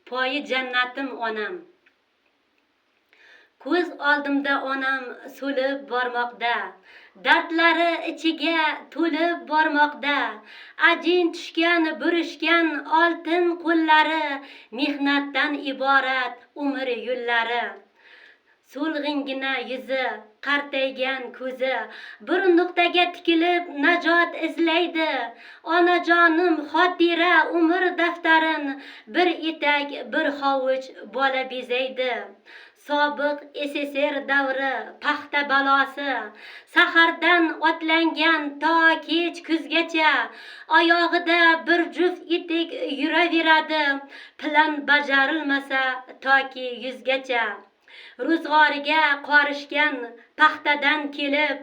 poyi jannatim onam. Ko'z oldimda onam so'lib bormoqda, dardlari ichiga to'lib bormoqda. Ajin tushgan, burishgan oltin qo'llari, mehnatdan iborat umr yo'llari. So'lg'ingina yuzi, qartaygan ko'zi bir nuqtaga tikilib najot izlaydi. Onajonim xotira umr daftarin bir etak, bir hovuch bola bezaydi. Sobiq SSR davri paxta balosi, sahardan otlangan to kech kuzgacha, oyog'ida bir juft etik yuraveradi, plan bajarilmasa toki yuzgacha. Ro'zg'origa qorishgan paxtadan kelib,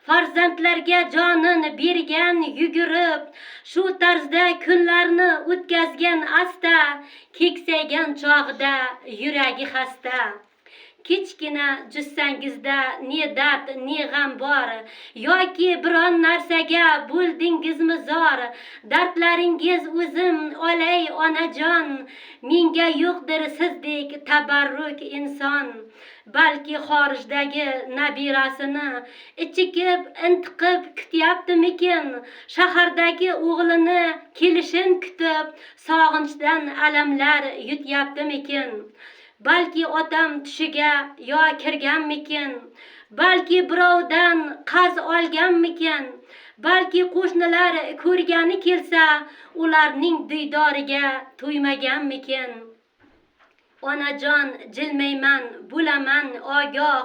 farzandlarga jonin bergan yugurib, shu tarzda kunlarni o'tkazgan asta, keksaygan chog'da yuragi xasta. Kichkina jussangizda ne dard, ne g'am bor, yoki biron narsaga bo'ldingizmi zor. Dardlaringiz o'zim olay onajon, menga yo'qdir sizdek tabarruk inson. Balki xorijdagi nabirasini ichikib, intiqib kutyaptimikin, shahardagi o'g'lini kelishin kutib, sog'inchdan alamlar yutyaptimikin. Balki otam tushiga yo kirganmikin, balki birovdan qarz olganmikin, balki qo'shnilar ko'rgani kelsa, ularning diydoriga to'ymaganmikin. Onajon, jilmayman, bo'laman ogoh,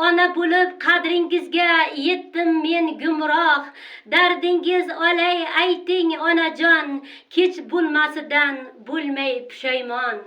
ona bo'lib qadringizga yetdim men gumroh. Dardingiz olay ayting onajon, kech bo'lmasidan bo'lmay pushaymon.